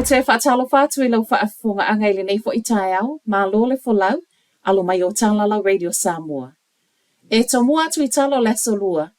te whaatalo whātu I lau whaafonga anga I le nei fo I tae au, mā lo le fo lau, alo mai o Tālala Radio Samoa. E to mua atu I talo leso lua.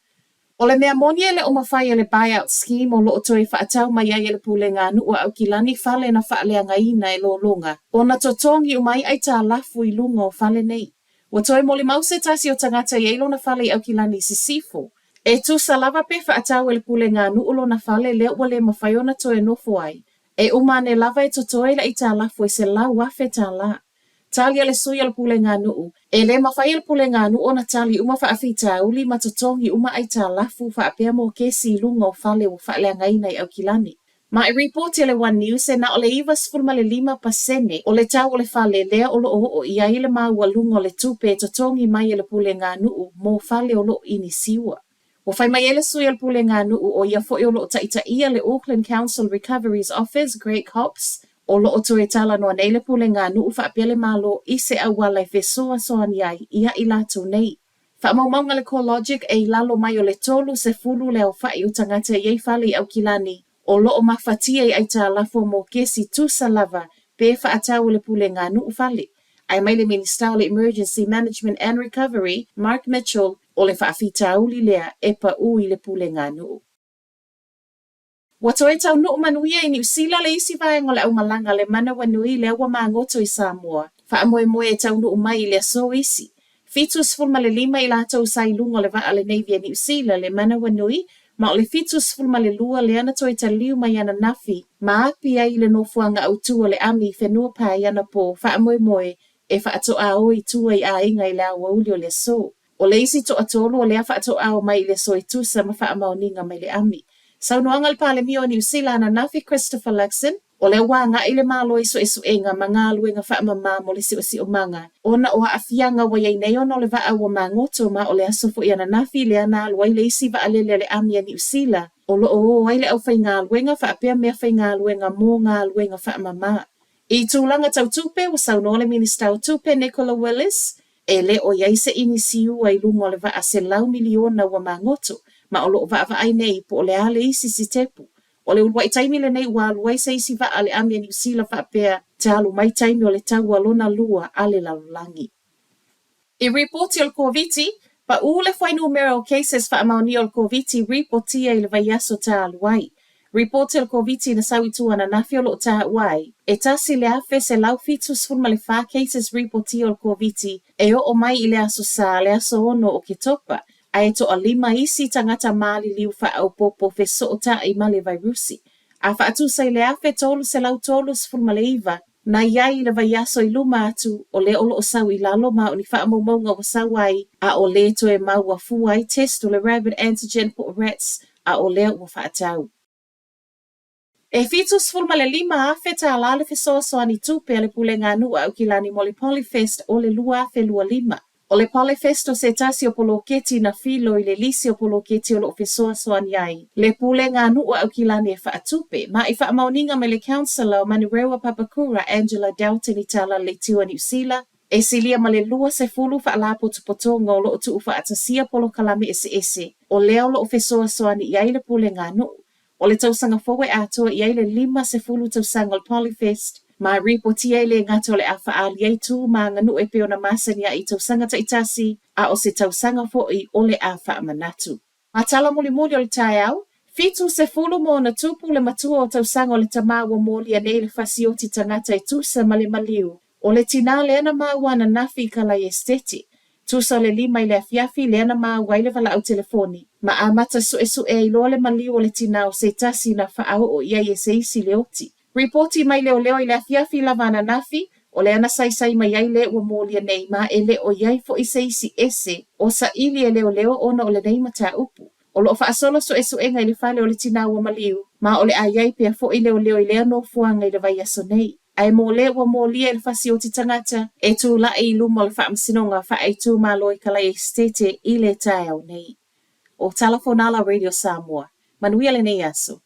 O le mea moni e le o mawhai e le buyout scheme o loo toi whaatau mai ai e le pule ngā nua au kilani whale na whaaleanga ina e lo longa. O na totongi o mai ai tā lafu I lunga o whale nei. Wa toi moli mause tasi o tangata I eilo na whale au kilani si sifo. E tu sa lava pe whaatau e le pule ngā nua lo na whale leo wa le mawhai o na toi nofo ai. E umane lava e totoe la I tā lafu e se la wafe tā la. Tali ale sui al pule ngā nuu. E le mawhai al pule ngā nuu o na tali uma whaafita uli matotongi uma ai tā lafu whaapea mo kesi lunga o whale o whaalea ngaina I au kilani. Ma e report le One News e na o le iwa 5% o le tau o le whale lea o lo o I ai le maua lunga o le tupe totongi mai le pule ngā nuu mo whale o lo ini siwa. O whai mai ele sui al pule ngā nuu o ia fo o lo taita ia le Auckland Council Recoveries Office Greg Hops o lo o toe tala noa nei le pule ngā nuu whaapele malo I se awala I fesoa soani ai ia I lato nei. Whaamaunga le CoreLogic e lalo mai o le tolu se fulu leo whai o tangata iei whale au kilani o lo o mawhatia I tā lafo mo kesi tusa lava pe whaatau le pule ngā nuu whale. Ai mai le Minister le Emergency Management and Recovery, Mark Mitchell, o le whaafita uli lea e pa ui le pule ngā nuu. Wato e tau nuu manuia I New Zealand le isi vaenga le au malanga le mana wanui le awa mangoto I Samoa. Wha amoe moe e tau nuu mai le so isi. Fitus fulma le lima I la tau sai lunga le vaa le Navy New Zealand le mana wanui, ma o le fitus fulma le lua le ana toi ta liu mai ana nafi, ma api ai le nofuanga au tua le ami whenua pai ana po wha amoe moe e wha ato a oi tua I a inga I le awa uli o le so. O le isi to atolo o le a wha ato a o mai le so I tusa ma wha amao ninga mai le ami. Sau noanga le pale mio New Zealand na nafi Christopher Luxon, o le wanga I le malo iso isu enga mga luenga wha amama mo le si o manga. Ona o haafianga wa yei nei ono le vaa wa mangoto ma o le asofo I ana nafi le ana alwa I le isi va alele le amia New Zealand. O lo o ai le au whai ngā luenga wha apea mea whai ngā luenga mō ngā luenga wha amama. I tūlanga tau tupe o sau no le Minister o tupe Nicola Willis, e le o yei se inisiu ai lungo le vaa se lau miliona wa mangoto. Ma o lo va ai nei po le ale isi si tepu. O le ulwai taimi le nei wa luai se isi va ale amia New Zealand va pea te alu mai taimi o le tau alona lua ale lalulangi. I reporti o COVID, pa ule whai numero cases va amaoni o COVID reportia I le vaiaso ta aluai. Reporti o COVID na sawitu ana nafi o lo ta wai. E tasi le afe se lau fitus fulma le fa cases reporti o COVID e o mai I le aso sa le aso ono o ke topa. Ai to alima isi tangata mali liu wha au popo fe soota I male virusi. A wha atu sai le afe tolu se lau tolu sfulma le iwa, na iai le vaiaso I luma atu o le olo o sau I lalo ma o ni wha maunga o sau ai, a o le to e maua fu ai test o le rabbit antigen po rats, a o le o wha atau. E fitu sfulma le lima afe ta alale fe soa ni tupe le pule ngā nua au kilani mo le Polyfest o le lua afe lua lima. O le Polyfest o se tasi o poloketi na filo I le lisi o poloketi o lo fesoa soani ai. Le pule ngā nua au kilani e whaatupe, ma I whaamauninga me le councillor o Manurewa Papakura Angela Doughton I tala le tua New Zealand, e silia ma le lua se fulu whaalapo tupotonga o lo o tuu whaatasia polo kalame ese, o leo lo fesoa soani I ai le pule ngā nuu. O le tausanga fowe atua I ai le 5 se fulu tausanga o Polyfest, ma reportia le ngato le afa ali ai tu ma nganu e pe ona masania I tausanga taitasi a o se tausanga fo'i o le afa manatu. Ma tala muli o le tai au, fitu se fulu mo na tupu le matua o tausanga o le tamawa moli a nei le fasioti tangata I tusa ma le maliu. O le tina le ana maua na nafi ka la esteti. Tusa le 5 I le afiafi le ana maua I le vala au telefoni. Ma a mata su e ilo le maliu o le tina o se tasi na faa o ia se isi le oti. Reporti mai leo I le afiafi lavana nafi, o le ana sai mai ai le ua molia nei ma e le o iai fo I se isi ese, o sa ili e leo ona o le nei mata upu. O lo faasolo so enga I le fale o le tina ua maliu, ma o le aiai pia fo I leo I le ano fuanga I le vaiaso nei. Ai mo le ua molia I le fasi o ti tangata, e tu la I lumo le whaamsinonga wha ai tu malo I kalai estete I le tai au nei. O Telefonala Radio Samoa, manuia le nei aso.